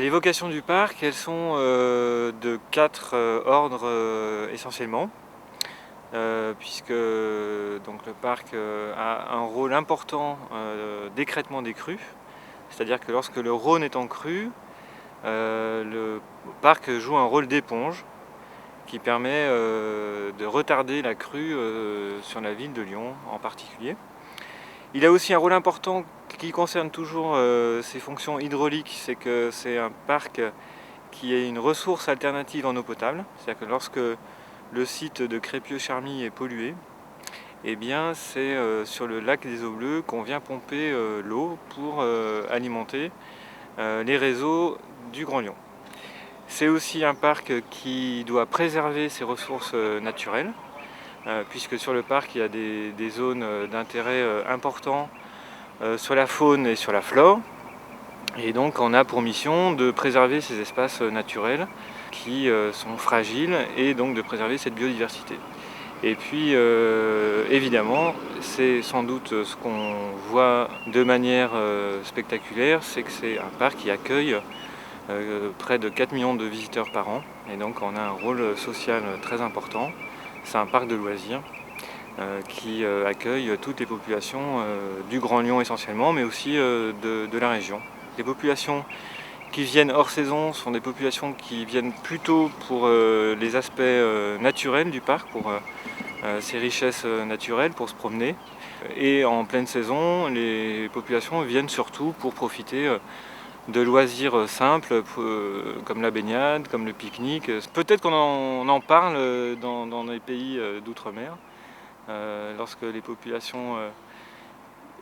Les vocations du parc, elles sont de 4 ordres essentiellement, puisque donc, le parc a un rôle important d'écrêtement des crues, c'est-à-dire que lorsque le Rhône est en crue, le parc joue un rôle d'éponge qui permet de retarder la crue sur la ville de Lyon en particulier. Il a aussi un rôle important qui concerne toujours ses fonctions hydrauliques, c'est que c'est un parc qui est une ressource alternative en eau potable. C'est-à-dire que lorsque le site de Crépieux-Charmilles est pollué, eh bien c'est sur le lac des Eaux Bleues qu'on vient pomper l'eau pour alimenter les réseaux du Grand Lyon. C'est aussi un parc qui doit préserver ses ressources naturelles, puisque sur le parc il y a des zones d'intérêt importants sur la faune et sur la flore. Et donc on a pour mission de préserver ces espaces naturels qui sont fragiles et donc de préserver cette biodiversité. Et puis évidemment, c'est sans doute ce qu'on voit de manière spectaculaire, c'est que c'est un parc qui accueille près de 4 millions de visiteurs par an. Et donc on a un rôle social très important. C'est un parc de loisirs qui accueille toutes les populations du Grand Lyon essentiellement, mais aussi de la région. Les populations qui viennent hors saison sont des populations qui viennent plutôt pour les aspects naturels du parc, pour ses richesses naturelles, pour se promener. Et en pleine saison, les populations viennent surtout pour profiter de loisirs simples comme la baignade, comme le pique-nique. Peut-être qu'on en parle dans les pays d'outre-mer, lorsque les populations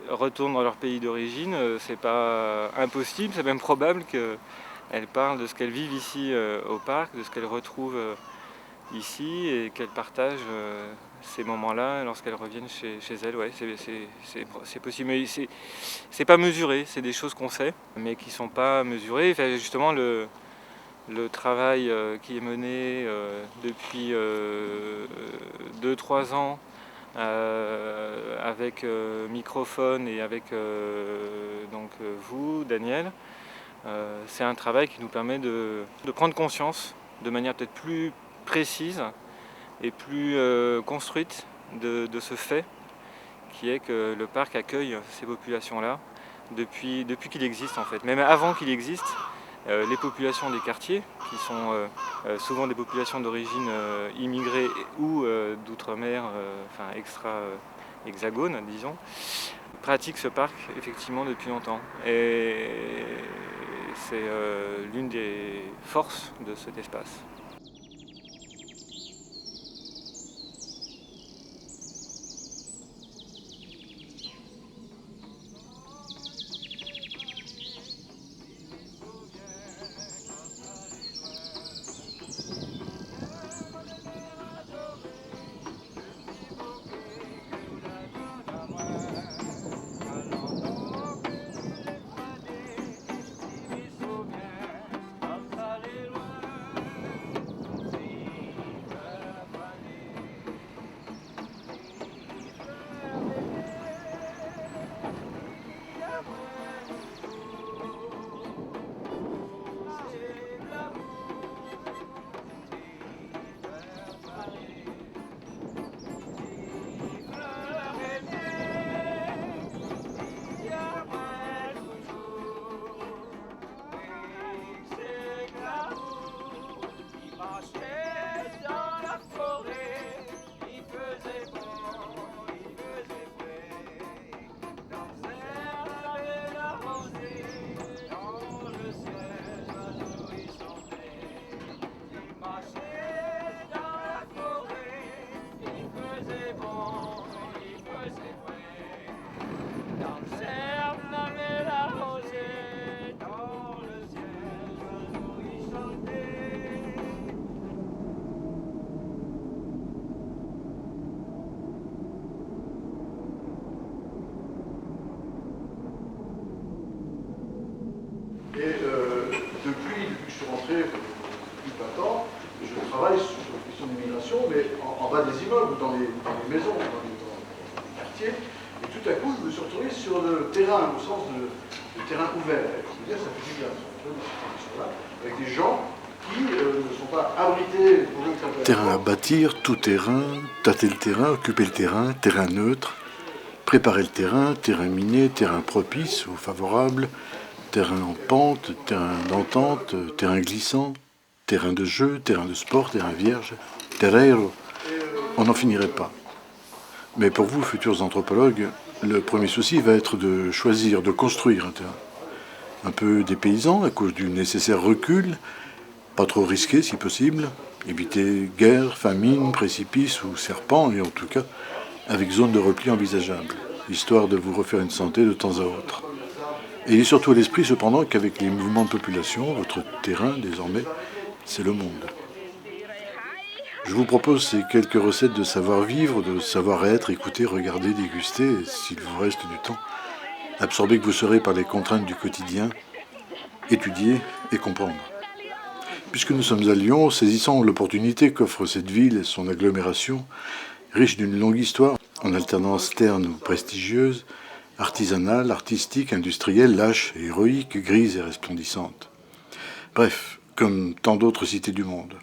retournent dans leur pays d'origine, c'est pas impossible, c'est même probable qu'elles parlent de ce qu'elles vivent ici au parc, de ce qu'elles retrouvent ici et qu'elles partagent ces moments-là lorsqu'elles reviennent chez elles. Ouais, c'est possible, mais c'est pas mesuré, c'est des choses qu'on sait, mais qui sont pas mesurées. Enfin, justement, le travail qui est mené depuis 2-3 ans avec microphone et avec vous, Daniel, c'est un travail qui nous permet de prendre conscience de manière peut-être plus précise et plus construite de ce fait qui est que le parc accueille ces populations-là depuis qu'il existe en fait. Même avant qu'il existe, les populations des quartiers, qui sont souvent des populations d'origine immigrée ou d'outre-mer, enfin extra-hexagone, disons, pratiquent ce parc effectivement depuis longtemps. Et c'est l'une des forces de cet espace. Et depuis que je suis rentré, depuis 20 ans, je travaille sur la question de l'immigration, mais en bas des immeubles, dans les maisons, dans les quartiers. Et tout à coup, je me suis retrouvé sur le terrain, au sens de terrain ouvert. C'est-à-dire ça fait du bien, dans ces conditions-là, avec des gens qui ne sont pas abrités pour une certaine Terrain à bâtir, tout terrain, tâter le terrain, occuper le terrain neutre, préparer le terrain miné, terrain propice ou favorable, terrain en pente, terrain d'entente, terrain glissant, terrain de jeu, terrain de sport, terrain vierge, terreiro. On n'en finirait pas. Mais pour vous, futurs anthropologues, le premier souci va être de choisir, de construire un terrain. Un peu dépaysant à cause du nécessaire recul, pas trop risqué si possible, éviter guerre, famine, précipice ou serpent, et en tout cas avec zone de repli envisageable, histoire de vous refaire une santé de temps à autre. Ayez surtout à l'esprit cependant qu'avec les mouvements de population, votre terrain désormais, c'est le monde. Je vous propose ces quelques recettes de savoir-vivre, de savoir-être, écouter, regarder, déguster, s'il vous reste du temps, absorber que vous serez par les contraintes du quotidien, étudier et comprendre. Puisque nous sommes à Lyon, saisissons l'opportunité qu'offre cette ville et son agglomération, riche d'une longue histoire, en alternance terne ou prestigieuse, artisanale, artistique, industrielle, lâche et héroïque, grise et resplendissante. Bref, comme tant d'autres cités du monde.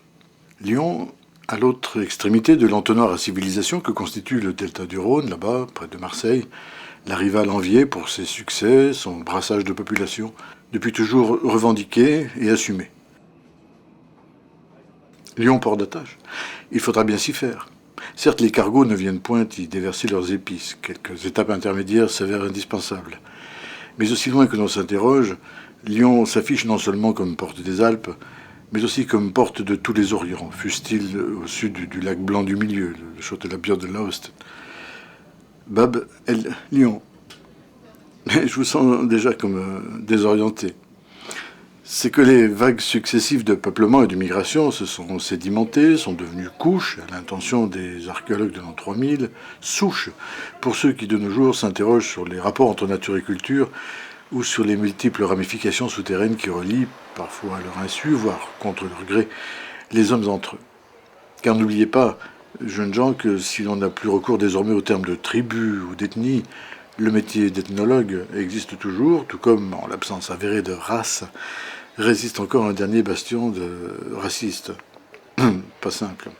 Lyon, à l'autre extrémité de l'entonnoir à civilisation que constitue le delta du Rhône, là-bas, près de Marseille, la rivale enviée pour ses succès, son brassage de population, depuis toujours revendiqué et assumé. Lyon, port d'attache. Il faudra bien s'y faire. Certes, les cargos ne viennent point y déverser leurs épices. Quelques étapes intermédiaires s'avèrent indispensables. Mais aussi loin que l'on s'interroge, Lyon s'affiche non seulement comme porte des Alpes, mais aussi comme porte de tous les Orients, fût-il au sud du lac Blanc du Milieu, le Château-la-Bière de Laost. Bab el Lyon. Je vous sens déjà comme désorienté. C'est que les vagues successives de peuplement et de migration se sont sédimentées, sont devenues couches, à l'intention des archéologues de l'an 3000, souches, pour ceux qui de nos jours s'interrogent sur les rapports entre nature et culture, ou sur les multiples ramifications souterraines qui relient, parfois à leur insu, voire contre leur gré, les hommes entre eux. Car n'oubliez pas, jeunes gens, que si l'on n'a plus recours désormais au terme de tribu ou d'ethnie, le métier d'ethnologue existe toujours, tout comme, en l'absence avérée de race, résiste encore un dernier bastion de raciste. Pas simple.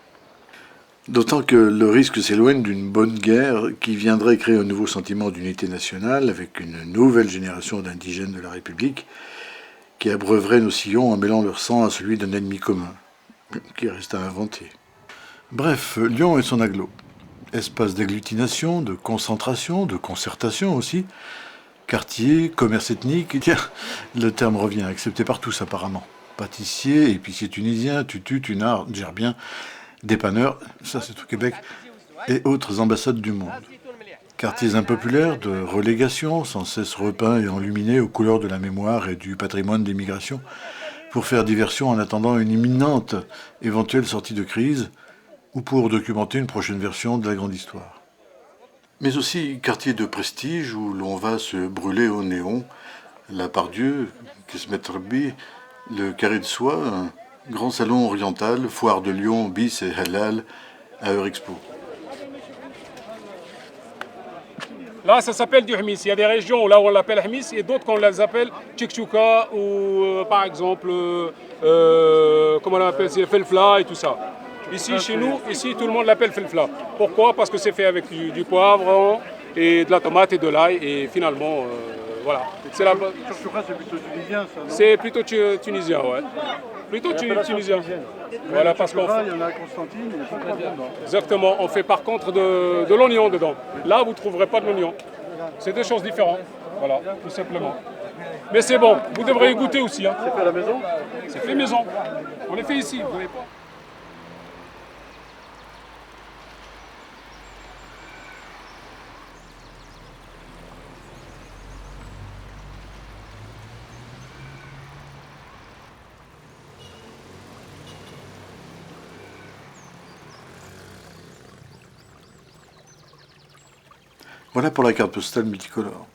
D'autant que le risque s'éloigne d'une bonne guerre qui viendrait créer un nouveau sentiment d'unité nationale avec une nouvelle génération d'indigènes de la République qui abreuverait nos sillons en mêlant leur sang à celui d'un ennemi commun, qui reste à inventer. Bref, Lyon et son agglo. Espace d'agglutination, de concentration, de concertation aussi. Quartier, commerce ethnique, tiens, le terme revient, accepté par tous apparemment. Pâtissier, épicier tunisien, tutu, tunard, gerbien, dépanneur, ça c'est au Québec, et autres ambassades du monde. Quartiers impopulaires de relégation, sans cesse repeints et enluminés aux couleurs de la mémoire et du patrimoine des migrations, pour faire diversion en attendant une imminente éventuelle sortie de crise, ou pour documenter une prochaine version de la grande histoire. Mais aussi quartier de prestige où l'on va se brûler au néon, la Pardieu, Kismet-Rabbi, le Carré de Soie, un grand salon oriental, foire de Lyon, bis et halal, à Eurexpo. Là, ça s'appelle du hmis. Il y a des régions là où on l'appelle hmis et d'autres qu'on les appelle tchikchouka ou par exemple, comment on l'appelle, c'est felfla et tout ça. Ici, chez nous, ici, tout le monde l'appelle felfla. Pourquoi? Parce que c'est fait avec du poivre et de la tomate et de l'ail. Et finalement, voilà. C'est la chouchoura, c'est plutôt tunisien, ça, non? C'est plutôt tunisien, ouais. Plutôt tunisien. Voilà, parce qu'on il y en a à Constantine, il y a pas dedans. Exactement. On fait par contre de l'oignon dedans. Là, vous ne trouverez pas de l'oignon. C'est deux choses différentes. Voilà, tout simplement. Mais c'est bon. Vous devriez goûter aussi. Hein. C'est fait à la maison? C'est fait maison. On les fait ici, vous voyez pas. Voilà pour la carte postale multicolore.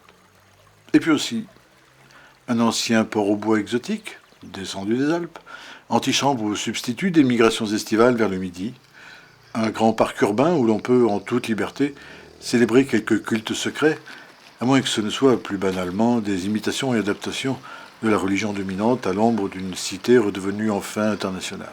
Et puis aussi, un ancien port au bois exotique, descendu des Alpes, antichambre ou substitut des migrations estivales vers le midi, un grand parc urbain où l'on peut, en toute liberté, célébrer quelques cultes secrets, à moins que ce ne soit plus banalement des imitations et adaptations de la religion dominante à l'ombre d'une cité redevenue enfin internationale.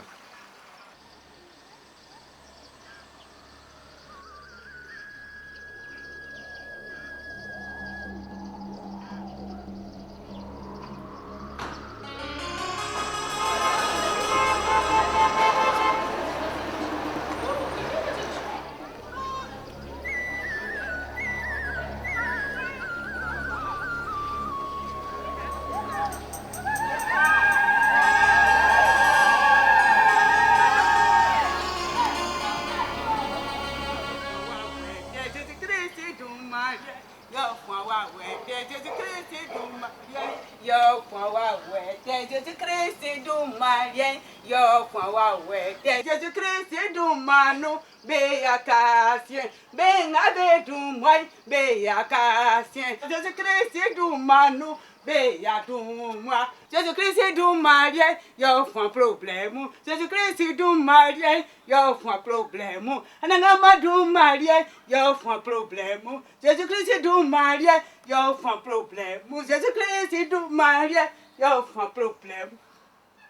Jésus-Christ du marié, yo font problème. Jésus-Christ du marié, yo font problème. Ananama du marié, yo font problème. Jésus-Christ du marié, yo font problème. Jésus-Christ du marié, yo font problème.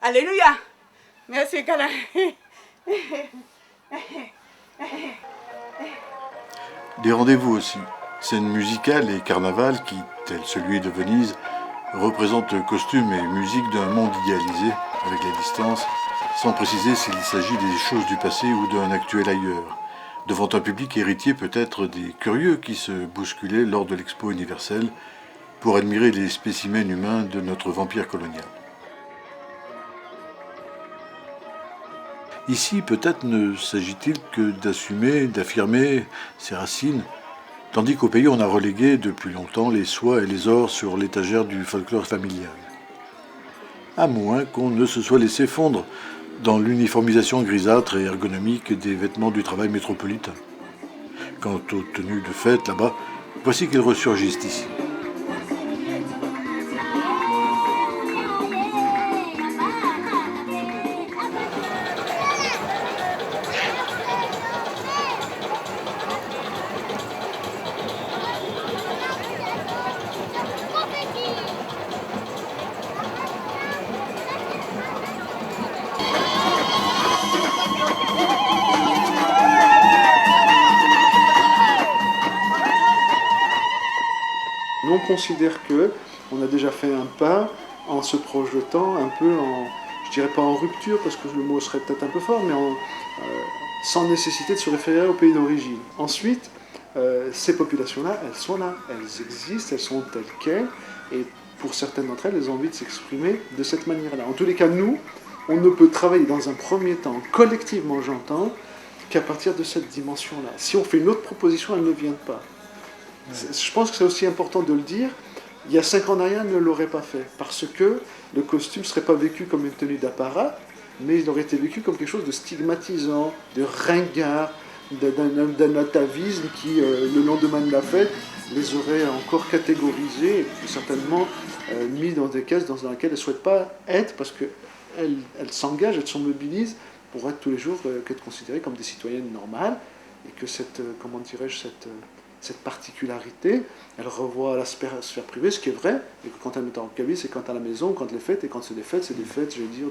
Alléluia. Merci, Kala. Des rendez-vous aussi, scènes musicales et carnaval qui, tel celui de Venise, représentent costumes et musique d'un monde idéalisé, avec la distance, sans préciser s'il s'agit des choses du passé ou d'un actuel ailleurs, devant un public héritier peut-être des curieux qui se bousculaient lors de l'expo universelle pour admirer les spécimens humains de notre vampire colonial. Ici, peut-être ne s'agit-il que d'assumer, d'affirmer ses racines, tandis qu'au pays on a relégué depuis longtemps les soies et les ors sur l'étagère du folklore familial. À moins qu'on ne se soit laissé fondre dans l'uniformisation grisâtre et ergonomique des vêtements du travail métropolitain. Quant aux tenues de fête là-bas, voici qu'ils ressurgissent ici. On considère qu'on a déjà fait un pas en se projetant un peu en, je dirais pas en rupture, parce que le mot serait peut-être un peu fort, mais sans nécessité de se référer au pays d'origine. Ensuite, ces populations-là, elles sont là, elles existent, elles sont telles quelles, et pour certaines d'entre elles, elles ont envie de s'exprimer de cette manière-là. En tous les cas, nous, on ne peut travailler dans un premier temps, collectivement j'entends, qu'à partir de cette dimension-là. Si on fait une autre proposition, elle ne vient pas. Je pense que c'est aussi important de le dire. Il y a 5 ans en arrière, on ne l'aurait pas fait, parce que le costume ne serait pas vécu comme une tenue d'apparat, mais il aurait été vécu comme quelque chose de stigmatisant, de ringard, d'un atavisme qui, le lendemain de la fête, les aurait encore catégorisés et certainement mis dans des caisses dans lesquelles elles ne souhaitent pas être, parce qu'elles s'engagent, elles se mobilisent pour être tous les jours être considérées comme des citoyennes normales, et que cette, comment dirais-je, cette particularité, elle revoit la sphère privée, ce qui est vrai, et que quand elle est en cabine, c'est quand à la maison, quand les fêtes, et quand c'est des fêtes, je veux dire,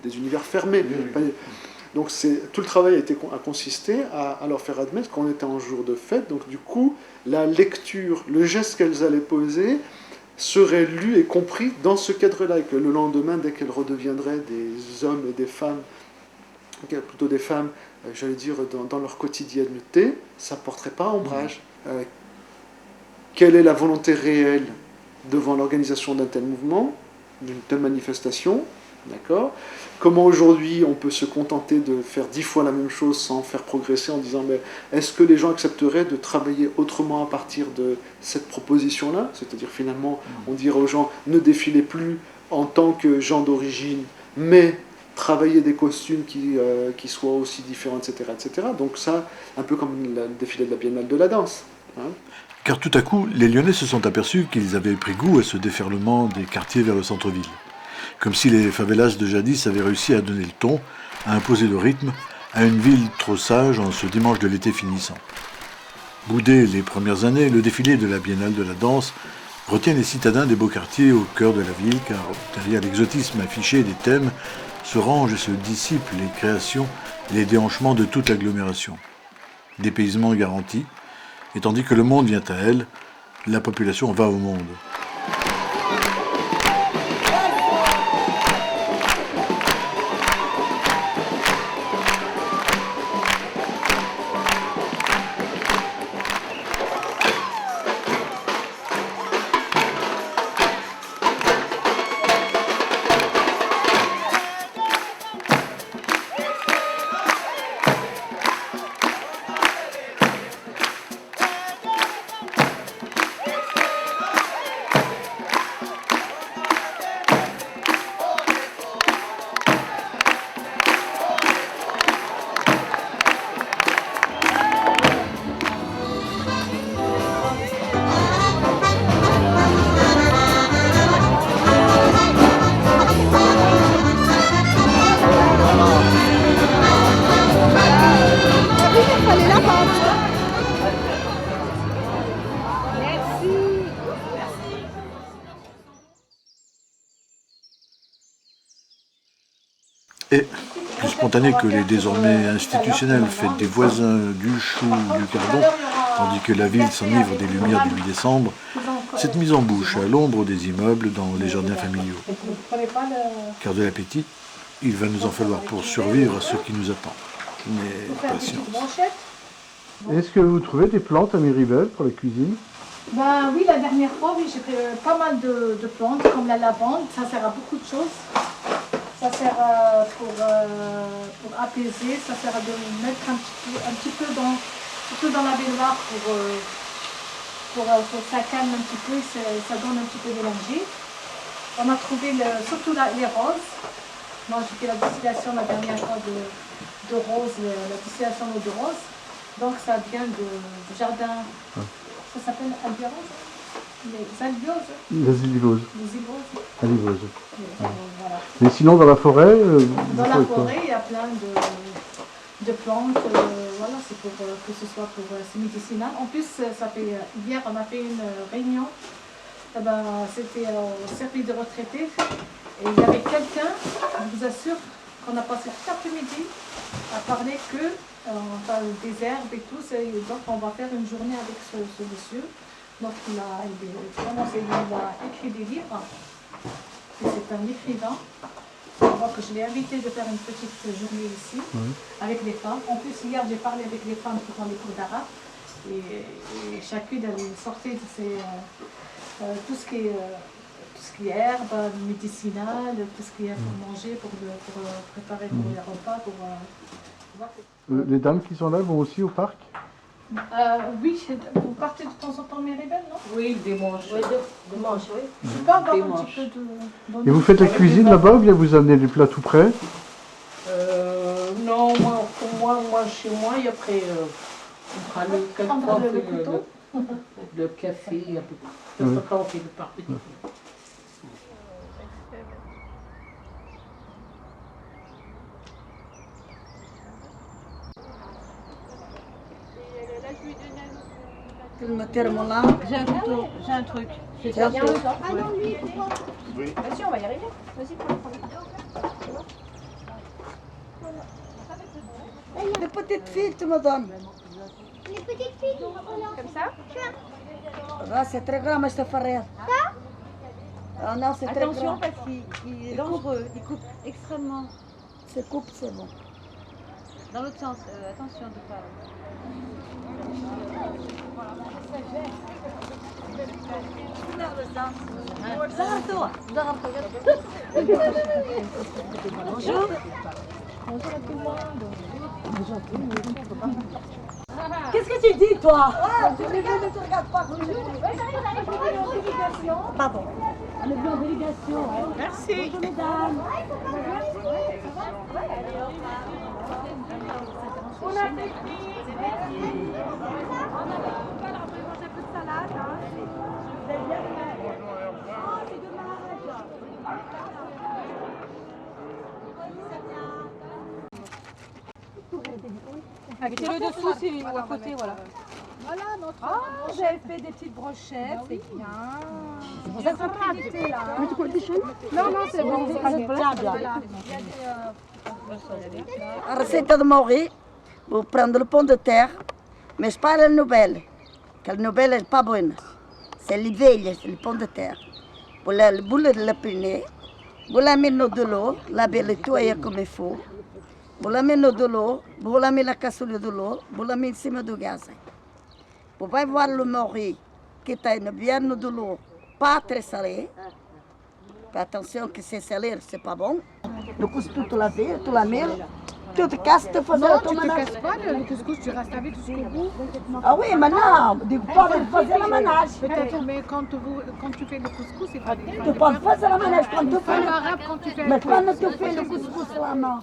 des univers fermés. Donc tout le travail a consisté à leur faire admettre qu'on était en jour de fête, donc du coup, la lecture, le geste qu'elles allaient poser, serait lu et compris dans ce cadre-là, et que le lendemain, dès qu'elles redeviendraient des hommes et des femmes, plutôt des femmes, j'allais dire, dans leur quotidienneté, ça ne porterait pas ombrage. Quelle est la volonté réelle devant l'organisation d'un tel mouvement, d'une telle manifestation, d'accord ? Comment aujourd'hui on peut se contenter de faire 10 fois la même chose sans faire progresser en disant mais est-ce que les gens accepteraient de travailler autrement à partir de cette proposition-là ? C'est-à-dire finalement on dirait aux gens ne défilez plus en tant que gens d'origine, mais travailler des costumes qui soient aussi différents, etc., etc. Donc ça, un peu comme le défilé de la Biennale de la danse. Hein. Car tout à coup, les Lyonnais se sont aperçus qu'ils avaient pris goût à ce déferlement des quartiers vers le centre-ville. Comme si les favelas de jadis avaient réussi à donner le ton, à imposer le rythme, à une ville trop sage en ce dimanche de l'été finissant. Boudé les premières années, le défilé de la Biennale de la danse retient les citadins des beaux quartiers au cœur de la ville, car derrière l'exotisme affiché des thèmes se rangent et se dissipent les créations et les déhanchements de toute l'agglomération. Dépaysement garanti, et tandis que le monde vient à elle, la population va au monde. Et, plus spontanée que les désormais institutionnelles fêtes des voisins, du chou, du cardon, tandis que la ville s'enivre des lumières du 8 décembre, cette mise en bouche à l'ombre des immeubles dans les jardins familiaux. Car de l'appétit, il va nous en falloir pour survivre à ce qui nous attend. Mais patience. Est-ce que vous trouvez des plantes à Miribel pour la cuisine? Ben oui, la dernière fois, oui, j'ai fait pas mal de plantes, comme la lavande, ça sert à beaucoup de choses. Ça sert pour apaiser, ça sert à de mettre un petit peu dans la baignoire pour que ça calme un petit peu, ça donne un petit peu d'énergie. On a trouvé surtout les roses. Moi j'ai fait la distillation la dernière fois de roses, la distillation de roses. Donc ça vient du jardin, ça s'appelle albirose. Les albioses. Les zyliboses. Les zyliboses. Alivose. Voilà. Mais sinon, dans la forêt dans la forêt, il y a plein de plantes. Voilà, c'est pour que ce soit pour c'est médicinal. En plus, ça fait hier, on a fait une réunion. Eh ben, c'était au service de retraités. Et il y avait quelqu'un, je vous assure, qu'on a passé tout l'après-midi à parler des herbes et tout. Donc, on va faire une journée avec ce monsieur. Donc il a écrit des livres, et c'est un écrivain. Donc je l'ai invité de faire une petite journée ici, avec les femmes. En plus hier j'ai parlé avec les femmes qui font les cours d'arabe, et chacune elle sortait de tout ce qui est herbes, médicinales, tout ce qui est pour manger, pour préparer pour les repas. Les dames qui sont là vont aussi au parc? Oui, vous partez de temps en temps Miribel, non? Oui, dimanche. Oui, dimanche, oui. Je peux avoir un petit peu de... Et vous faites la cuisine là-bas ou bien vous amenez les plats tout prêts? Non, moi, chez moi, et après, on fera quelquefois le café, un peu. Quelquefois, on fait le barbecue. Le terme-là. J'ai un couteau, j'ai un truc. J'ai un truc. Ah non, lui, pourquoi? Oui. Vas-y, on va y arriver. Vas-y, pour le premier. Les petites filles, tu me donnes. Les petites filles, Comme ça? Ah, c'est très grand, mais je te fais rien. Ça? Ah non, c'est très grand. Attention parce qu'il est dangereux, il coupe extrêmement. C'est coupe, c'est bon. Dans l'autre sens, attention de pas. Bonjour. Bonjour à tout le monde. Bonjour à tout le monde. Qu'est-ce que tu dis, toi? Tu regardes pas. Pardon. On est en délégation. Merci. Bonjour mesdames. On a des filles. Mettez-le dessous ou à côté, voilà. Voilà notre. Ah, vous avez fait des petites brochettes, c'est bien. C'est pour ça que c'est là. Non, non, c'est bon. A receita do Mauri, vou prendre le pont de terre, mas para a novela, que a novela é pas bonne. C'est les velhas, c'est le pont de terre. Vous la boule de la pinée, vous la mettez de l'eau, la belle toile comme il faut. Vous la mettez de l'eau, vous la mettez la casserole de l'eau, vous la mettez cima do gaz. Vous pouvez voir le Mauri qui est bien de l'eau, pas très salé. Attention que c'est salé, c'est pas bon. Le couscous, tu la mets, tu te casses, tu fais Non, tu ne te casses pas le couscous, tu restes avec jusqu'au bout. Ah oui, maintenant, tu peux faire la manage. Peut-être, mais quand tu fais le couscous, c'est pas Tu peux faire la manage quand tu fais l'arabe quand tu fais mais quand tu fais le couscous là, non.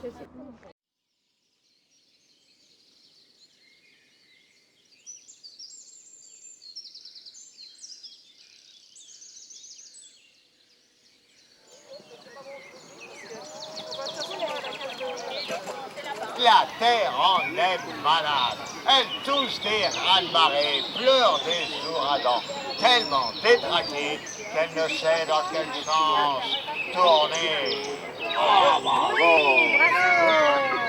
La terre en est malade. Elle touche des raz-de-marée, pleure des ouragans, tellement détraquée qu'elle ne sait dans quel sens tourner. Oh, bravo!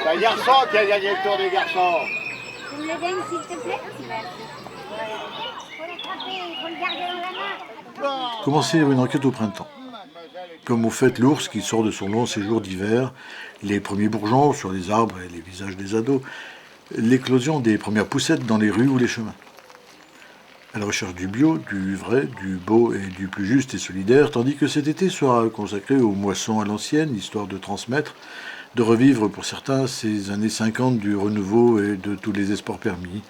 C'est un garçon qui a gagné le tour du garçon. Tu me le donnes s'il te plaît? Faut l'attraper, il faut le garder dans la main. Commencer une enquête au printemps. Comme au fait l'ours qui sort de son long séjour d'hiver, les premiers bourgeons sur les arbres et les visages des ados, l'éclosion des premières poussettes dans les rues ou les chemins. À la recherche du bio, du vrai, du beau et du plus juste et solidaire, tandis que cet été sera consacré aux moissons à l'ancienne, histoire de transmettre, de revivre pour certains ces années 50 du renouveau et de tous les espoirs permis,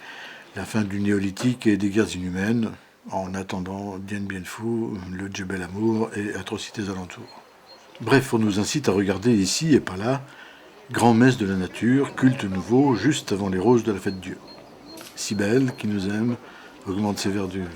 la fin du néolithique et des guerres inhumaines, en attendant Dien Bien Phu, le Djebel Amour et atrocités alentours. Bref, on nous incite à regarder ici et pas là, grand-messe de la nature, culte nouveau, juste avant les roses de la fête Dieu. Si belle, qui nous aime, augmente ses verdures.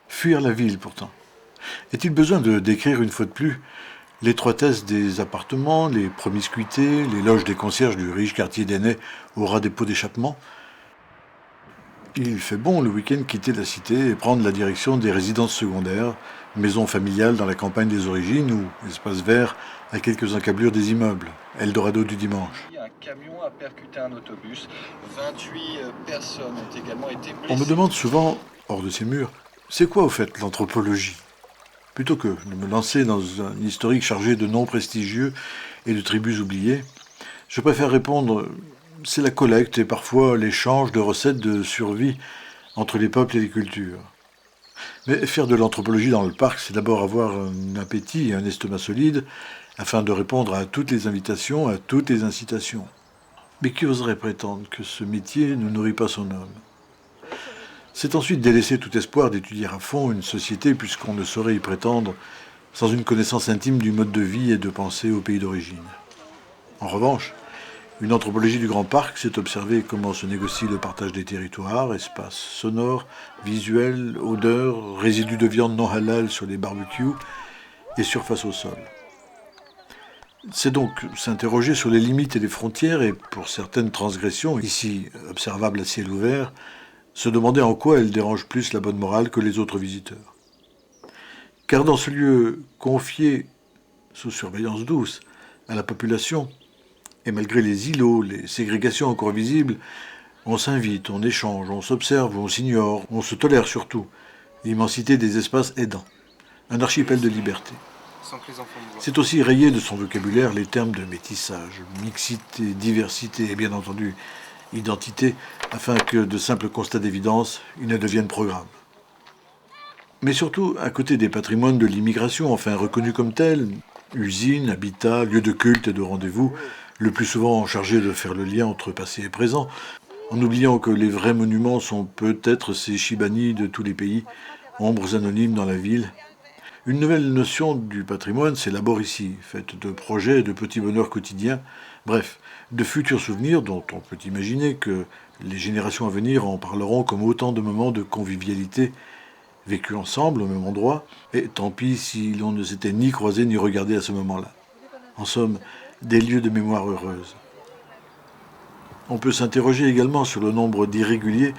Fuir la ville, pourtant. Est-il besoin de décrire une fois de plus l'étroitesse des appartements, les promiscuités, les loges des concierges du riche quartier d'Ainay au ras des pots d'échappement? Il fait bon le week-end quitter la cité et prendre la direction des résidences secondaires, maisons familiales dans la campagne des origines ou espaces verts à quelques encablures des immeubles, Eldorado du dimanche. Un camion a percuté un autobus, 28 personnes ont également été blessées. On me demande souvent, hors de ces murs, c'est quoi au fait l'anthropologie? Plutôt que de me lancer dans un historique chargé de noms prestigieux et de tribus oubliées, je préfère répondre c'est la collecte et parfois l'échange de recettes de survie entre les peuples et les cultures. Mais faire de l'anthropologie dans le parc, c'est d'abord avoir un appétit et un estomac solide afin de répondre à toutes les invitations, à toutes les incitations. Mais qui oserait prétendre que ce métier ne nourrit pas son homme? C'est ensuite délaisser tout espoir d'étudier à fond une société puisqu'on ne saurait y prétendre sans une connaissance intime du mode de vie et de pensée au pays d'origine. En revanche, une anthropologie du Grand Parc, c'est observer comment se négocie le partage des territoires, espaces sonores, visuels, odeurs, résidus de viande non halal sur les barbecues et surface au sol. C'est donc s'interroger sur les limites et les frontières et pour certaines transgressions, ici observables à ciel ouvert, se demander en quoi elles dérangent plus la bonne morale que les autres visiteurs. Car dans ce lieu confié, sous surveillance douce, à la population, et malgré les îlots, les ségrégations encore visibles, on s'invite, on échange, on s'observe, on s'ignore, on se tolère surtout, l'immensité des espaces aidant, un archipel de liberté. C'est aussi rayer de son vocabulaire les termes de métissage, mixité, diversité et bien entendu identité, afin que de simples constats d'évidence, ils ne deviennent programmes. Mais surtout, à côté des patrimoines de l'immigration, enfin reconnus comme tels, usines, habitats, lieux de culte et de rendez-vous, le plus souvent chargés de faire le lien entre passé et présent, en oubliant que les vrais monuments sont peut-être ces shibani de tous les pays, ombres anonymes dans la ville, Une nouvelle notion du patrimoine s'élabore ici, faite de projets et de petits bonheurs quotidiens, bref, de futurs souvenirs dont on peut imaginer que les générations à venir en parleront comme autant de moments de convivialité vécus ensemble au même endroit, et tant pis si l'on ne s'était ni croisé ni regardé à ce moment-là. En somme, des lieux de mémoire heureuse. On peut s'interroger également sur le nombre d'irréguliers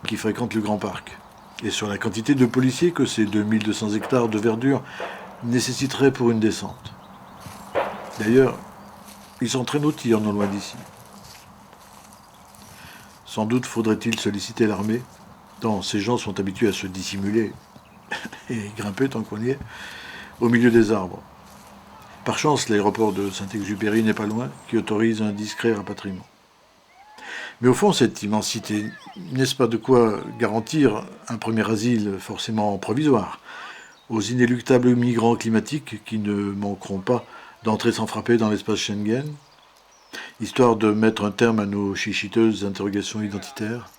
qui fréquentent le Grand Parc, et sur la quantité de policiers que ces 2200 hectares de verdure nécessiteraient pour une descente. D'ailleurs, ils s'entraînent au tir non loin d'ici. Sans doute faudrait-il solliciter l'armée, tant ces gens sont habitués à se dissimuler et grimper tant qu'on y est, au milieu des arbres. Par chance, l'aéroport de Saint-Exupéry n'est pas loin, qui autorise un discret rapatriement. Mais au fond, cette immensité, n'est-ce pas de quoi garantir un premier asile forcément provisoire aux inéluctables migrants climatiques qui ne manqueront pas d'entrer sans frapper dans l'espace Schengen, histoire de mettre un terme à nos chichiteuses interrogations identitaires?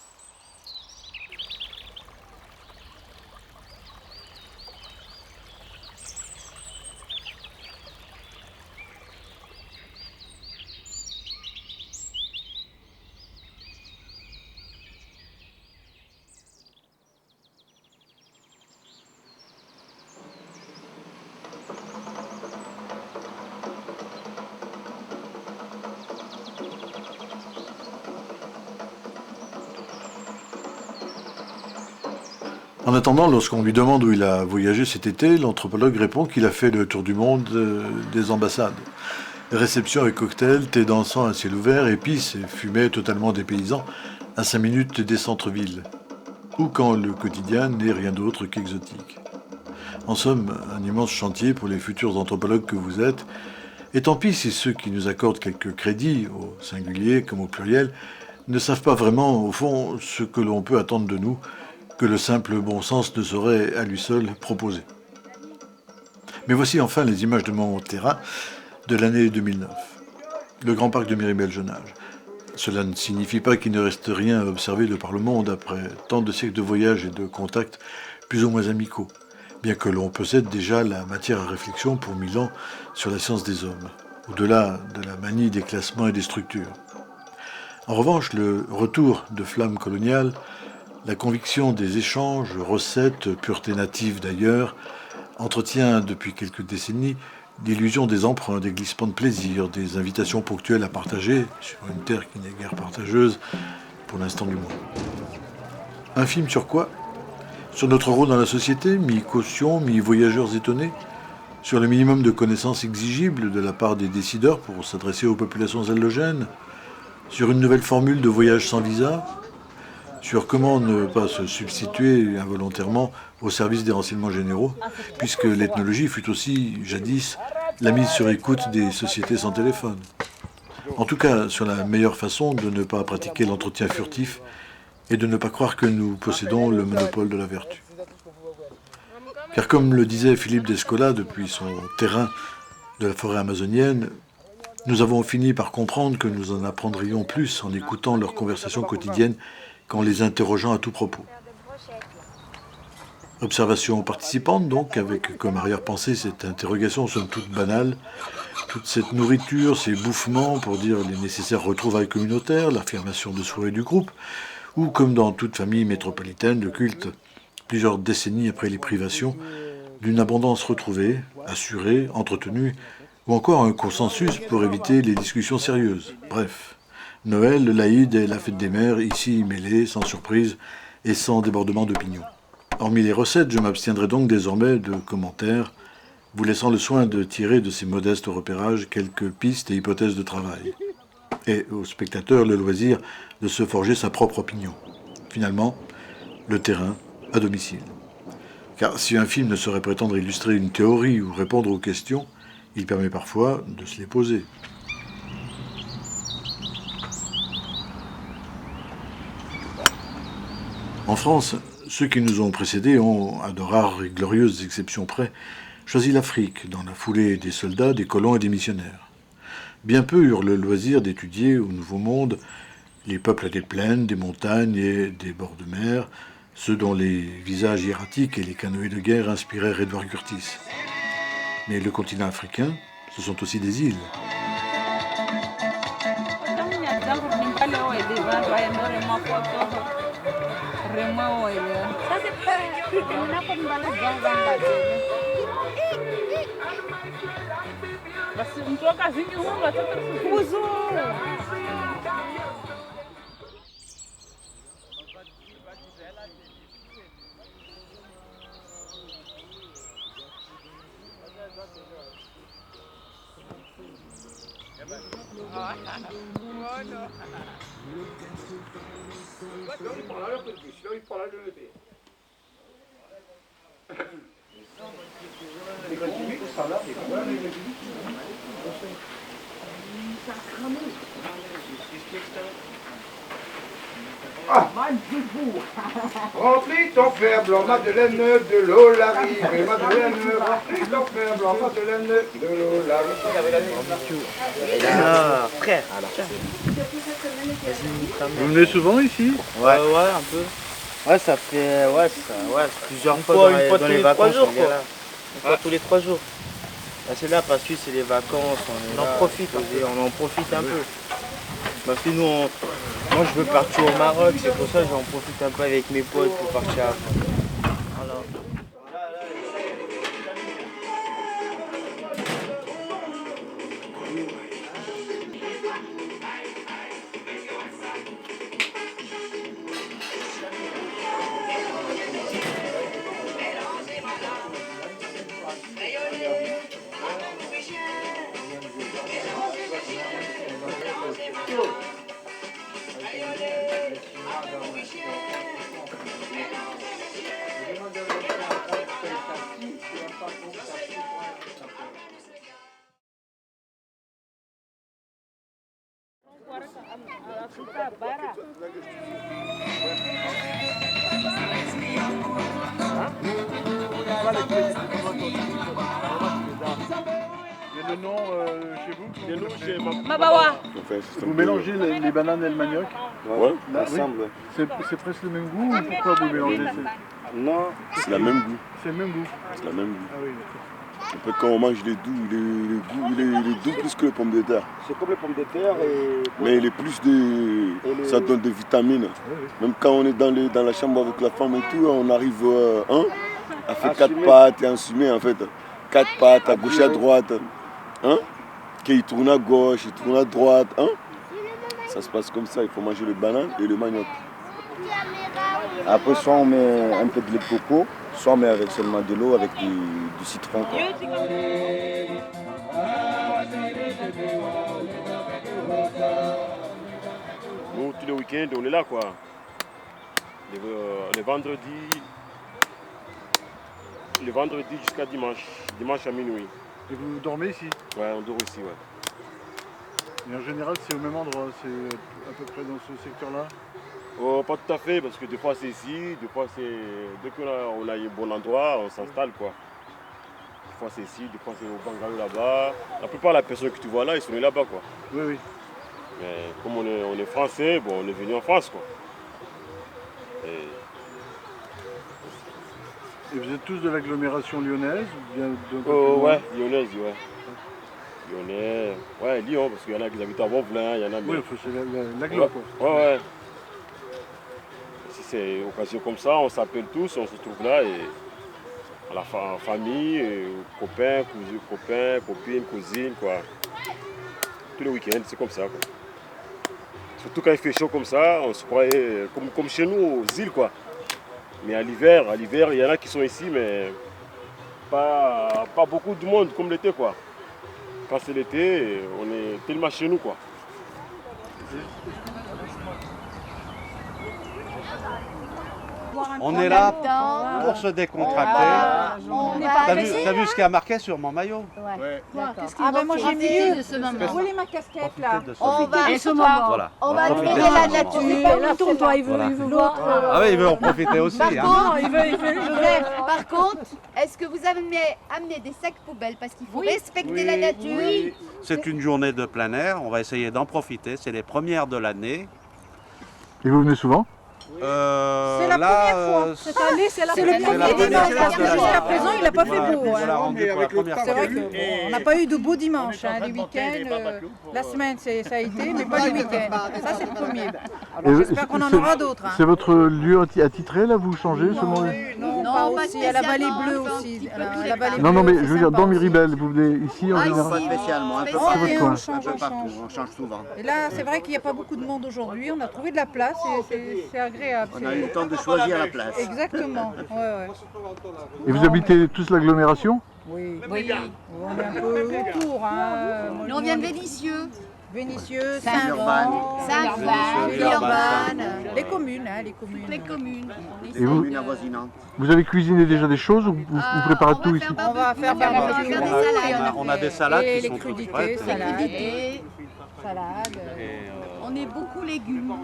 En attendant, lorsqu'on lui demande où il a voyagé cet été, l'anthropologue répond qu'il a fait le tour du monde des ambassades. Réception et cocktails, thé dansant à ciel ouvert, épices et fumée totalement dépaysant à 5 minutes des centres-villes. Ou quand le quotidien n'est rien d'autre qu'exotique. En somme, un immense chantier pour les futurs anthropologues que vous êtes, et tant pis si ceux qui nous accordent quelques crédits, au singulier comme au pluriel, ne savent pas vraiment, au fond, ce que l'on peut attendre de nous, que le simple bon sens ne saurait à lui seul proposer. Mais voici enfin les images de mon terrain de l'année 2009. Le Grand Parc de Miribel-Jonage. Cela ne signifie pas qu'il ne reste rien à observer de par le monde après tant de siècles de voyages et de contacts plus ou moins amicaux, bien que l'on possède déjà la matière à réflexion pour 1000 ans sur la science des hommes, au-delà de la manie des classements et des structures. En revanche, le retour de flammes coloniales, la conviction des échanges, recettes, pureté native d'ailleurs, entretient depuis quelques décennies l'illusion des emprunts, des glissements de plaisir, des invitations ponctuelles à partager, sur une terre qui n'est guère partageuse, pour l'instant du moins. Un film sur quoi? Sur notre rôle dans la société, mi-caution, mi-voyageurs étonnés? Sur le minimum de connaissances exigibles de la part des décideurs pour s'adresser aux populations allogènes? Sur une nouvelle formule de voyage sans visa? Sur comment ne pas se substituer involontairement au service des renseignements généraux, puisque l'ethnologie fut aussi, jadis, la mise sur écoute des sociétés sans téléphone. En tout cas, sur la meilleure façon de ne pas pratiquer l'entretien furtif et de ne pas croire que nous possédons le monopole de la vertu. Car comme le disait Philippe Descola depuis son terrain de la forêt amazonienne, nous avons fini par comprendre que nous en apprendrions plus en écoutant leurs conversations quotidiennes qu'en les interrogeant à tout propos. Observation participante donc, avec comme arrière-pensée cette interrogation somme toute banale, toute cette nourriture, ces bouffements pour dire les nécessaires retrouvailles communautaires, l'affirmation de soi et du groupe, ou comme dans toute famille métropolitaine, le culte, plusieurs décennies après les privations, d'une abondance retrouvée, assurée, entretenue, ou encore un consensus pour éviter les discussions sérieuses. Bref. Noël, l'Aïd et la fête des mères, ici mêlés, sans surprise et sans débordement d'opinion. Hormis les recettes, je m'abstiendrai donc désormais de commentaires, vous laissant le soin de tirer de ces modestes repérages quelques pistes et hypothèses de travail. Et au spectateur le loisir de se forger sa propre opinion. Finalement, le terrain à domicile. Car si un film ne saurait prétendre illustrer une théorie ou répondre aux questions, il permet parfois de se les poser. En France, ceux qui nous ont précédés ont, à de rares et glorieuses exceptions près, choisi l'Afrique, dans la foulée des soldats, des colons et des missionnaires. Bien peu eurent le loisir d'étudier au Nouveau Monde les peuples des plaines, des montagnes et des bords de mer, ceux dont les visages hiératiques et les canoës de guerre inspirèrent Edward Curtis. Mais le continent africain, ce sont aussi des îles. Remplis ton fer blanc, Madeleine, de l'eau l'arrive. Madeleine, remplis ton fer blanc, Madeleine, de l'eau l'arrive. Ah, frère. Vous venez souvent ici? Ouais, un peu. Ouais, ça fait plusieurs fois dans les vacances. On vient là. Une fois tous les 3 jours. Là, c'est là parce que c'est les vacances. On en profite. On en profite un peu. Parce que nous, moi je veux partir au Maroc, c'est pour ça que j'en profite un peu avec mes potes pour partir à fond. Voilà. Et le nom chez vous? Le nom chez Mabawa. Vous mélangez les bananes et le manioc? Ouais, Là, ensemble. oui. C'est presque le même goût ou pourquoi vous mélangez? Non, c'est le même goût. C'est le même goût? C'est le même goût. Ah oui, d'accord. Un peu quand on mange les doux, il est doux plus que les pommes de terre. C'est comme les pommes de terre et... Mais il est plus de... ça donne des vitamines. Même quand on est dans la chambre avec la femme et tout, on arrive à faire 4 pattes et ensumer en fait. 4 pattes à gauche et à droite. Qu'il tourne à gauche, il tourne à droite. Ça se passe comme ça, il faut manger le banane et le manioc. Après, soit on met un peu de lait de coco, soit on met avec seulement de l'eau avec du citron. Quoi. Nous, tous les week-ends, on est là quoi. Les vendredis jusqu'à dimanche. Dimanche à minuit. Et vous dormez ici? Ouais, on dort ici, ouais. Et en général, c'est au même endroit, c'est à peu près dans ce secteur-là? Oh, pas tout à fait, parce que des fois c'est ici, des fois c'est... Dès qu'on a un bon endroit, on s'installe quoi. Des fois c'est ici, des fois c'est au bungalow là-bas. La plupart des personnes que tu vois là, ils sont nés là-bas quoi. Oui, oui. Mais comme on est français, bon, on est venu en France quoi. Et vous êtes tous de l'agglomération lyonnaise ou bien ouais, lyonnaise, ouais. Lyonnais, ouais, Lyon, parce qu'il y en a qui habitent à Vauvelin, il y en a... Oui, c'est l'agglo quoi. Ouais. Si c'est une occasion comme ça, on s'appelle tous, on se trouve là et à la famille, copains, copines, cousines, quoi. Tous les week-ends, c'est comme ça, quoi. Surtout quand il fait chaud comme ça, on se croirait comme chez nous, aux îles, quoi. Mais à l'hiver, il y en a qui sont ici, mais pas beaucoup de monde comme l'été, quoi. Quand c'est l'été, on est tellement chez nous, quoi. On est là pour se décontracter. T'as vu ce qui a marqué sur mon maillot? Ouais. Ah ben moi j'ai mieux de ce moment. Où est ma casquette là? On va admirer la nature. Là pour toi, il veut voir. Ah oui, il veut en profiter aussi. Il veut. Par contre, est-ce que vous avez amené des sacs poubelles parce qu'il faut respecter la nature? Oui. C'est une journée de plein air, on va essayer d'en profiter, c'est les premières de l'année. Et vous venez souvent? C'est la première fois. Cette année, c'est le premier dimanche, parce que jusqu'à présent, il n'a pas fait beau. C'est vrai qu'on n'a pas eu de beau dimanche. Les week-ends, la semaine, ça a été, mais pas les week-ends. Ça, c'est le premier. Alors, j'espère qu'on en aura d'autres. C'est votre lieu attitré, là, vous changez selon les... Non, pas aussi. Il y a la vallée bleue aussi. Non, mais je veux dire, dans Miribel, vous venez ici en général? Pas spécialement, un peu partout, on change souvent. Et là, c'est vrai qu'il n'y a pas beaucoup de monde aujourd'hui. On a trouvé de la place et c'est agréable. On a eu le temps de choisir la place. Exactement. Ouais. Et vous habitez tous l'agglomération? Oui. On est un peu autour. Nous, on vient de Vénissieux. Saint-Vent, Villeurbanne. Les communes. Les communes. Et vous avez cuisiné déjà des choses ou vous préparez tout ici? On va faire des salades. On a des salades qui sont toutes prêtes. Salades. On est beaucoup légumes.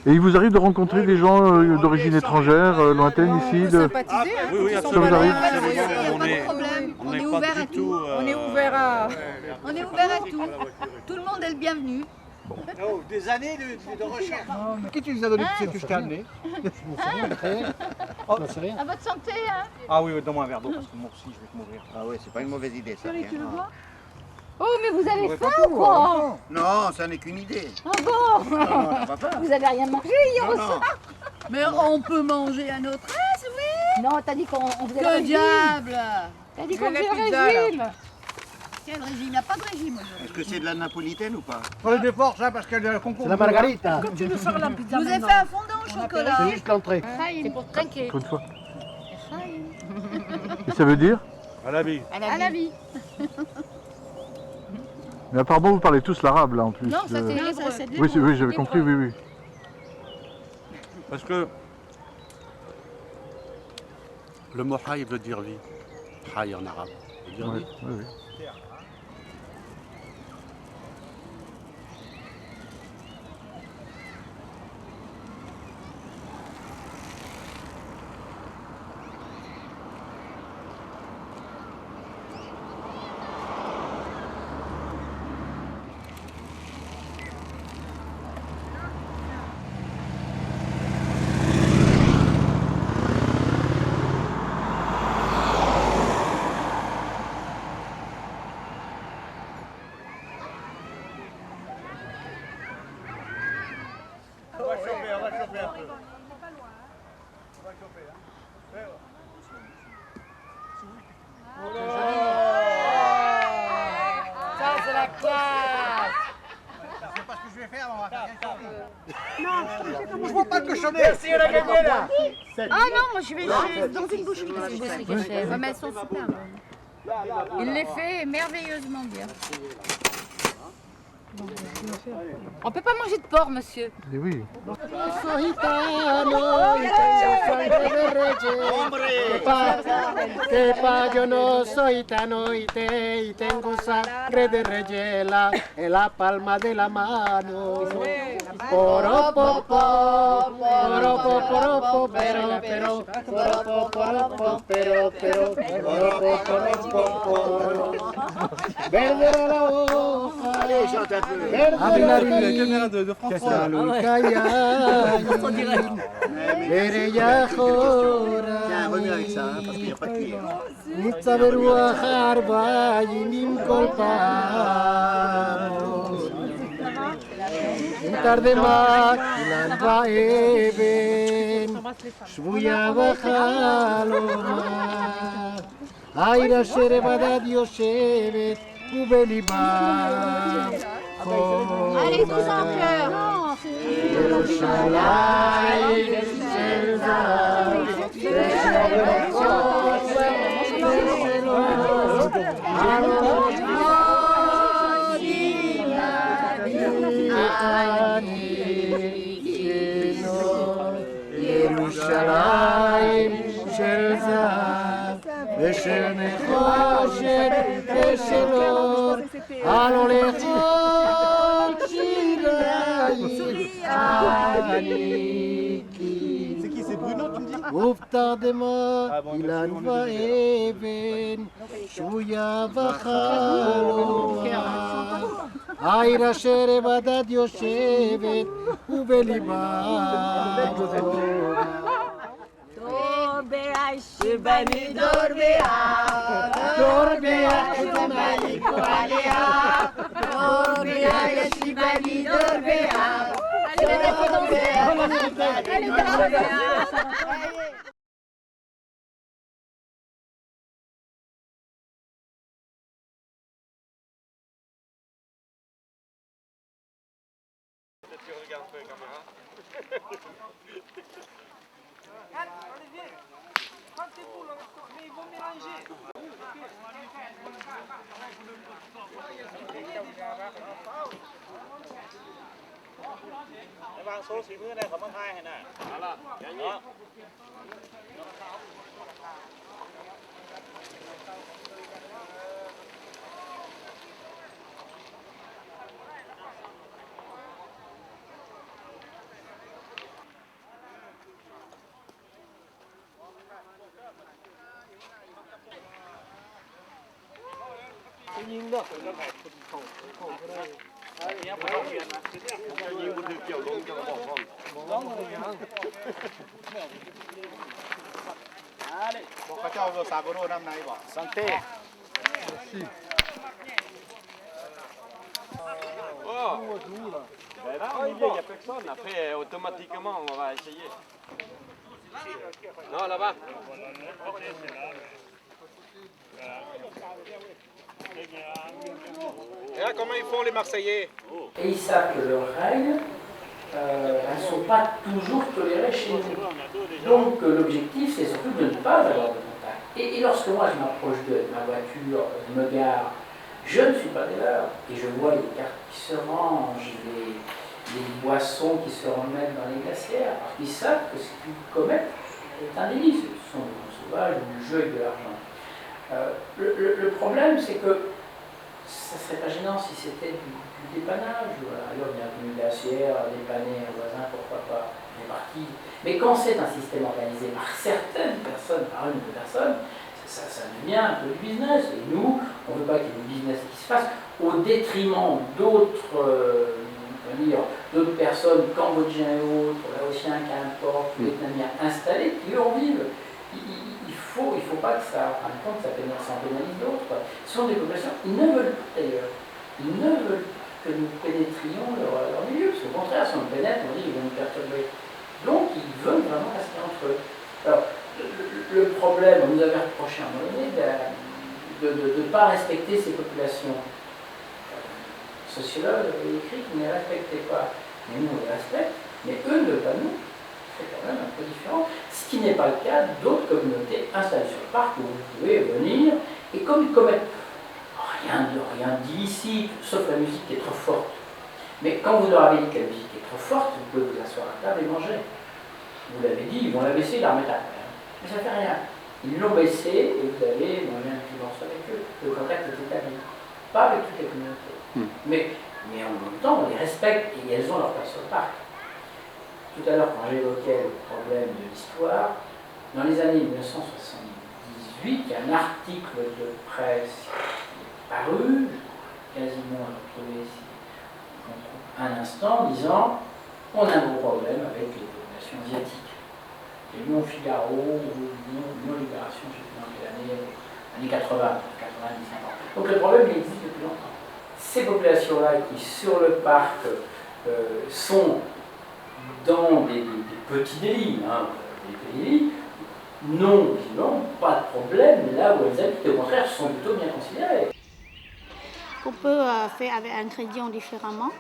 Et il vous arrive de rencontrer des gens d'origine étrangère, lointaine ici Sympathiser, Oui, ça vous arrive? On est ouvert à tout. On est ouvert à tout. Tout le monde est le bienvenu. Des années de recherche. Qu'est-ce que tu nous as donné de ce que je t'ai amené? Oh, c'est rien. À votre santé, hein? Ah oui, donne-moi un verre d'eau parce que moi aussi je vais te mourir. Ah oui, c'est pas une mauvaise idée ça. Tu le vois? Oh, mais vous avez faim ou quoi? Non, ça n'est qu'une idée. Ah bon? Non, vous avez rien mangé hier au soir? Mais on peut manger à notre aise, oui? Non, t'as dit qu'on faisait le régime. diable! T'as dit qu'on faisait le régime. Quel régime? Il n'y a pas de régime. Est-ce que c'est de la napolitaine ou pas? Prenez des forces hein, parce qu'il y a le concours. C'est la margarita. Quand tu nous sors la pizza Je vous ai fait un fondant au chocolat. C'est juste l'entrée. C'est pour trinquer. Une fois. Et ça veut dire? À la vie. À la vie. Mais apparemment vous parlez tous l'arabe là en plus. Non, ça c'est Oui, j'avais compris, oui. Parce que le mot haï veut dire vie. Haï en arabe veut dire vie. Oui. Je vois pas le cochonnet. Merci, on a gagné là. Ah non, moi je vais dans une boucherie. Mais elles sont super bonnes. Il les fait merveilleusement bien. On peut pas manger de porc, monsieur. Et oui. Yo no soy gitano y tengo sangre de reyela en la palma de la mano. Poropopo, poropopo, pero, poropopo, pero, verde era la hoja. Allez, chante un peu. Verde la caméra de François. Tiens, remets avec ça, hein, parce qu'il n'y a pas de cuillère. Nitsaberua harba yinim kolpano Tarde makilan eben Shbuya bachaloma Aira sherebada dioshevet Ubeliba Allez, tous en chœur. ירושלים של זהב ושל נחושת ושל אור הלא לכל שירייך עניקי. C'est qui ces Bruno, tu me dis? Uftadema ilan vaeven shuya vachaloa Aira shere badad yoshevet ubeliba Dorbea shibani dorbea shibani koalea Dorbea shibani dorbea Tu regardes un peu la caméra. Olivier, prends tes poules, mais ils vont mélanger. Để vang số xí mưa này có mang hai này nè. Đó. Nhìn được. Bon, các cháu vừa Saburo năm nay bỏ. Santé. Oh. Ben là, il n'y a personne. Après, automatiquement, on va essayer. Non, là-bas. Et là, comment ils font les Marseillais? Et ils savent que leurs règles, elles ne sont pas toujours tolérées chez nous. Donc l'objectif, c'est surtout de ne pas avoir de contact. Et lorsque moi je m'approche de ma voiture, je me gare, je ne suis pas des leurs. Et je vois les cartes qui se rangent, les boissons qui se remettent dans les glacières, parce qu'ils savent que ce qu'ils commettent est un délit. Ce sont des sauvages, du jeu avec de l'argent. Le problème, c'est que ça ne serait pas gênant si c'était du dépannage. Voilà. Alors, il y a une glacière, dépanner un voisin, pourquoi pas, une partie. Mais quand c'est un système organisé par certaines personnes, par une ou deux personnes, ça devient un peu du business. Et nous, on ne veut pas qu'il y ait du business qui se fasse au détriment d'autres personnes, cambodgiens et autres, laotiens, qu'importe, vietnamiens installés, qui eux en vivent. Il faut pas que ça, en fin de compte, ça pénalise d'autres. Ce sont des populations, ils ne veulent pas d'ailleurs, ils ne veulent pas que nous pénétrions leur milieu, parce qu'au contraire, si on le pénètre, on dit qu'ils vont nous perturber. Donc, ils veulent vraiment rester entre eux. Alors, le problème, on nous avait reproché à un moment donné de ne pas respecter ces populations. Sociologues avaient écrit qu'ils ne les respectaient pas. Mais nous, on les respecte, mais eux ne veulent pas nous. C'est quand même un peu différent, ce qui n'est pas le cas d'autres communautés installées sur le parc où vous pouvez venir, et comme ils commettent rien d'illicite, sauf la musique qui est trop forte. Mais quand vous leur avez dit que la musique est trop forte, vous pouvez vous asseoir à table et manger. Vous l'avez dit, ils vont la baisser et la remettre à terre. Mais ça ne fait rien. Ils l'ont baissée et vous allez manger un petit morceau avec eux. Le contact est établi. Pas avec toutes les communautés. Mais en même temps, on les respecte et elles ont leur place sur le parc. Tout à l'heure, quand j'évoquais le problème de l'histoire, dans les années 1978, il y a un article de presse qui est paru, quasiment retrouvé ici, un instant, disant on a un gros problème avec les populations asiatiques. Et Lyon Figaro, Lyon Libération, je ne sais plus dans quelle année, années 80, 90, 50. Donc le problème, il existe depuis longtemps. Ces populations-là qui, sur le parc, sont dans des petits délits, des délits, non, pas de problème, là où elles habitent, au contraire, sont plutôt bien considérées. On peut faire avec ingrédients différemment,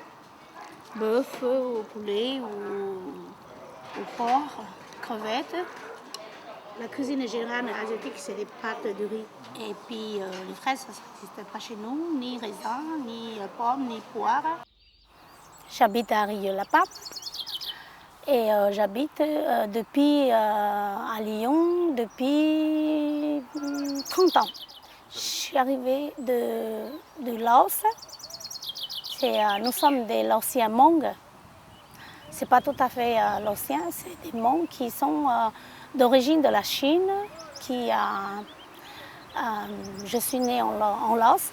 bœuf, ou poulet, ou porc, crevettes. La cuisine générale asiatique, c'est des pâtes de riz. Et puis les fraises, ça n'existe pas chez nous, ni raisin, ni pommes, ni poire. J'habite à Rieux-la-Pape. Et j'habite depuis à Lyon depuis 30 ans. Je suis arrivée de Laos. Nous sommes des Laotiens Hmong. C'est pas tout à fait l'ancien, c'est des Hmong qui sont d'origine de la Chine. Je suis née en Laos.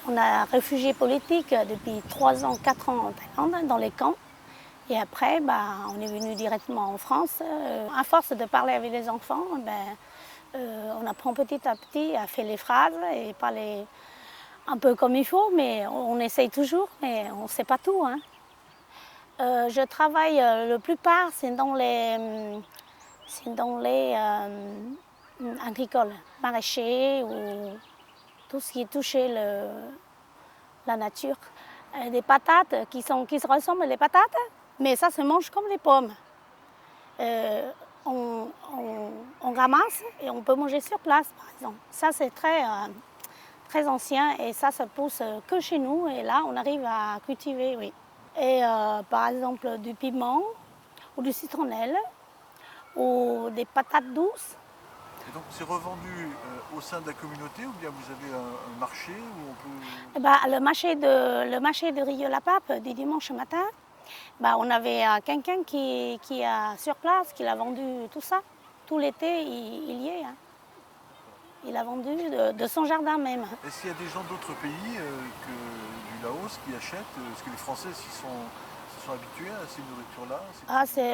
On a réfugié politique depuis 3 ans, 4 ans en Thaïlande, dans les camps. Et après, on est venu directement en France. À force de parler avec les enfants, on apprend petit à petit à faire les phrases et parler un peu comme il faut, mais on essaye toujours, mais on ne sait pas tout. Hein. Je travaille, la plupart, c'est dans les agricoles, maraîchers ou tout ce qui touchait la nature. Des patates qui se ressemblent aux patates, mais ça se mange comme les pommes. On ramasse et on peut manger sur place, par exemple. Ça, c'est très ancien et ça pousse que chez nous. Et là, on arrive à cultiver, oui. Et par exemple, du piment ou du citronnelle ou des patates douces. Et donc, c'est revendu au sein de la communauté ou bien vous avez un marché où on peut... Le marché de Rieux-la-Pape du dimanche matin, on avait quelqu'un qui est sur place, qui l'a vendu tout ça. Tout l'été, il y est. Hein. Il a vendu de son jardin même. Est-ce qu'il y a des gens d'autres pays que du Laos qui achètent? Est-ce que les Français se sont habitués à ces nourritures-là?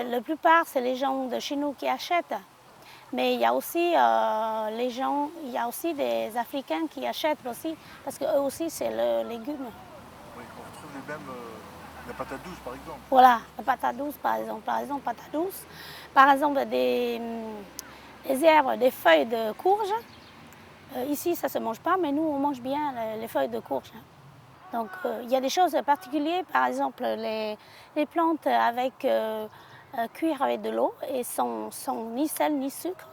La plupart, c'est les gens de chez nous qui achètent. Mais il y a aussi il y a aussi des Africains qui achètent aussi, parce qu'eux aussi, c'est le légume. Oui, on retrouve les mêmes, la patate douce par exemple. Voilà, la patate douce par exemple. Patate douce. Par exemple, des herbes, des feuilles de courge. Ici, ça ne se mange pas, mais nous, on mange bien les feuilles de courge. Donc, il y a des choses particulières, par exemple, les plantes avec... cuire avec de l'eau et sans ni sel ni sucre.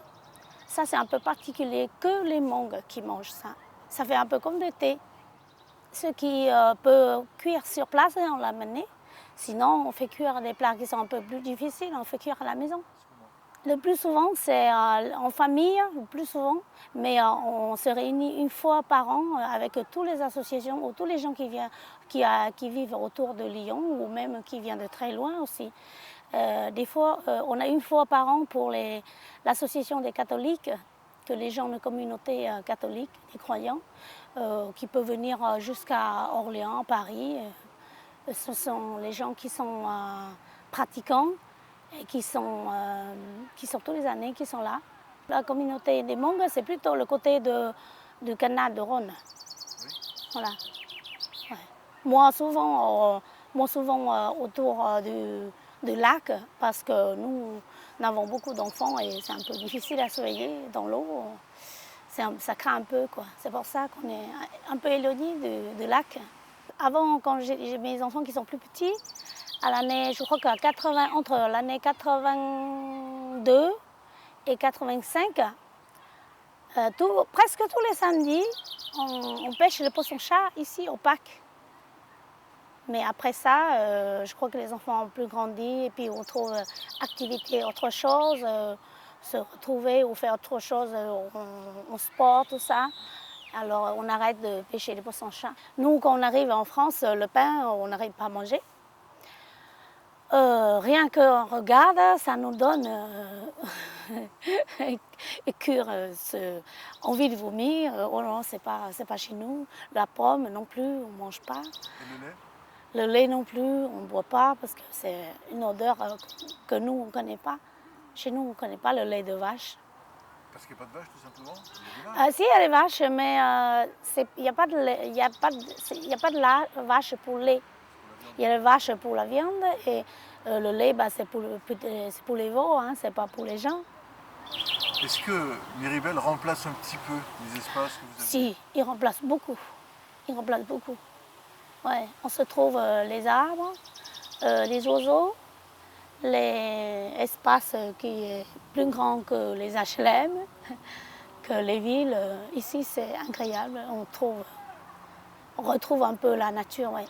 Ça, c'est un peu particulier, que les Hmong qui mangent ça. Ça fait un peu comme du thé. Ceux qui peuvent cuire sur place, on l'amène. Sinon, on fait cuire des plats qui sont un peu plus difficiles, on fait cuire à la maison. Le plus souvent, c'est en famille, le plus souvent, mais on se réunit une fois par an avec toutes les associations ou tous les gens qui vivent autour de Lyon ou même qui viennent de très loin aussi. Des fois, on a une fois par an pour l'association des catholiques, que les gens de communauté catholique, les croyants, qui peuvent venir jusqu'à Orléans, Paris. Ce sont les gens qui sont pratiquants et qui sont tous les années qui sont là. La communauté des Hmong, c'est plutôt le côté du canal de Rhône. Voilà. Ouais. Moi, souvent autour du lac, parce que nous avons beaucoup d'enfants et c'est un peu difficile à surveiller dans l'eau. Ça craint un peu, quoi. C'est pour ça qu'on est un peu éloigné du lac. Avant, quand j'ai mes enfants qui sont plus petits, je crois entre l'année 82 et 85, presque tous les samedis, on pêche le poisson-chat ici au parc. Mais après ça, je crois que les enfants ont plus grandi et puis on trouve activité, autre chose, se retrouver ou faire autre chose, en sport, tout ça. Alors on arrête de pêcher les poissons-chat. Nous, quand on arrive en France, le pain, on n'arrive pas à manger. Rien qu'on regarde, ça nous donne envie de vomir. Oh non, c'est pas chez nous. La pomme non plus, on ne mange pas. Et le lait? Le lait non plus, on ne boit pas parce que c'est une odeur que nous, on ne connaît pas. Chez nous, on ne connaît pas le lait de vache. Parce qu'il n'y a pas de vache, tout simplement? Si, il y a des vaches, mais il n'y a pas de vache pour le lait. Il y a les vaches pour la viande et le lait, c'est pour les veaux, hein, c'est pas pour les gens. Est-ce que Miribel remplace un petit peu les espaces que vous avez? Si, il remplace beaucoup. Il remplace beaucoup. Ouais, on se trouve les arbres, les oiseaux, les espaces qui sont plus grands que les HLM, que les villes. Ici, c'est incroyable. On retrouve un peu la nature. Ouais.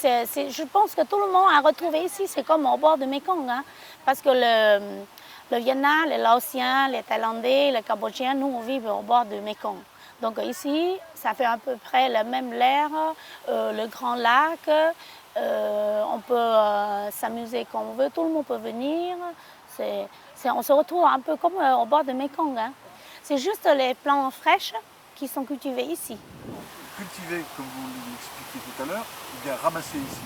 Je pense que tout le monde a retrouvé ici, c'est comme au bord de Mekong. Hein, parce que le Vietnam, les Laotiens, les Thaïlandais, les Cambodgiens, nous, on vit au bord du Mekong. Donc ici, ça fait à peu près le même l'air, le grand lac. On peut s'amuser quand on veut, tout le monde peut venir. On se retrouve un peu comme au bord de Mekong. Hein. C'est juste les plantes fraîches qui sont cultivées ici. Cultiver, comme vous l'expliquiez tout à l'heure, ou bien ramasser ici?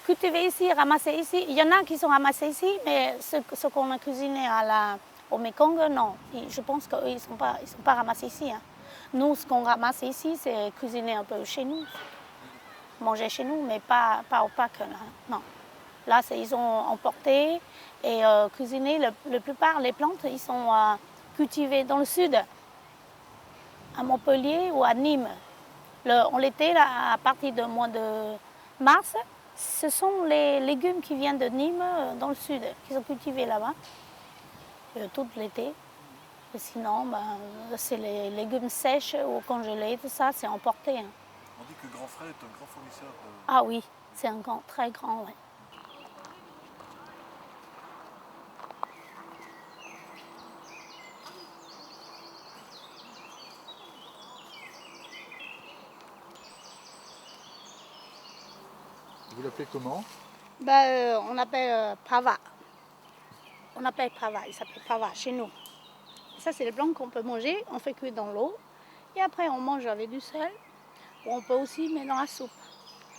Cultiver ici, ramasser ici. Il y en a qui sont ramassés ici, mais ce qu'on a cuisiné au Mekong, non. Je pense qu'ils ne sont pas ramassés ici. Hein. Nous, ce qu'on ramasse ici, c'est cuisiner un peu chez nous. Manger chez nous, mais pas au parc. Là. Non. Là, ils ont emporté et cuisiné. La plupart des plantes, ils sont cultivées dans le sud, à Montpellier ou à Nîmes. En l'été, à partir du mois de mars, ce sont les légumes qui viennent de Nîmes, dans le sud, qui sont cultivés là-bas, tout l'été. Sinon, c'est les légumes sèches ou congelés, tout ça, c'est emporté. Hein. On dit que Grand Frais est un grand fournisseur de... Ah oui, c'est un très grand, oui. Vous l'appelez comment? On appelle pava. On appelle pava, il s'appelle pava chez nous. Ça, c'est le blanc qu'on peut manger, on fait cuire dans l'eau. Et après, on mange avec du sel. Ou on peut aussi mettre dans la soupe.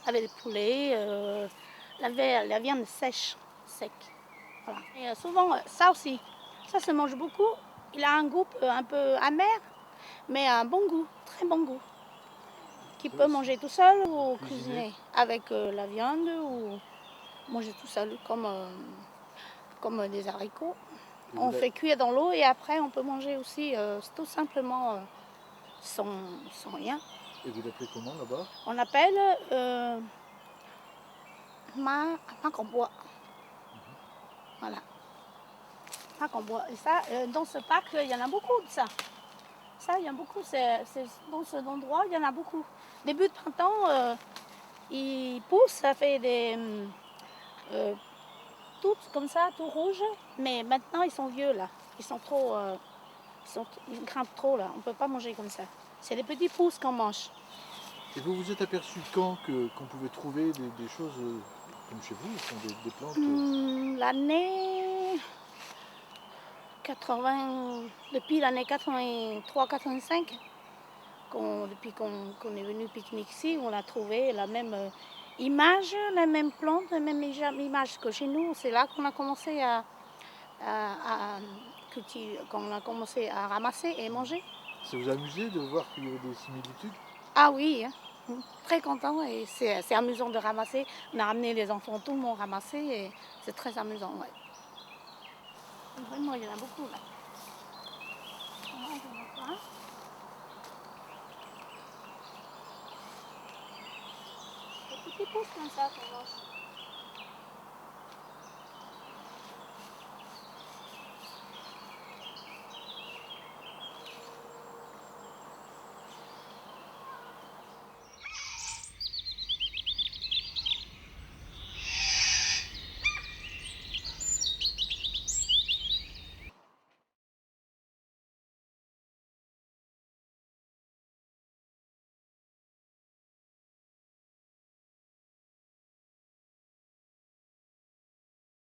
Avec le poulet, la viande sèche, sec. Voilà. Et souvent, ça aussi, ça se mange beaucoup. Il a un goût un peu amer, mais un bon goût, très bon goût. Qui peut manger tout seul ou cuisiner avec la viande ou manger tout seul comme des haricots. On fait cuire dans l'eau et après on peut manger aussi tout simplement sans rien. Et vous l'appelez comment là-bas? On appelle mac en bois. Voilà. Mac en bois. Et ça, dans ce parc, il y en a beaucoup de ça. Ça, il y en a beaucoup. Dans cet endroit, il y en a beaucoup. Début de printemps, ils poussent, ça fait des... tout comme ça, tout rouge. Mais maintenant, ils sont vieux, là. Ils sont trop... ils grimpent trop, là. On ne peut pas manger comme ça. C'est les petits pousses qu'on mange. Et vous vous êtes aperçu quand qu'on pouvait trouver des choses comme chez vous, des plantes L'année 80... Depuis l'année 83-85, depuis qu'on est venu pique-nique ici, on a trouvé la même image, la même plante, la même image que chez nous. C'est là qu'on a commencé à cultiver, qu'on a commencé à ramasser et manger. Ça vous a amusé de voir qu'il y avait des similitudes? Ah oui, hein. Très content et c'est amusant de ramasser. On a ramené les enfants, tout le monde ramassé et c'est très amusant. Ouais. Vraiment, il y en a beaucoup là. Des petits pousses comme ça qu'on mange.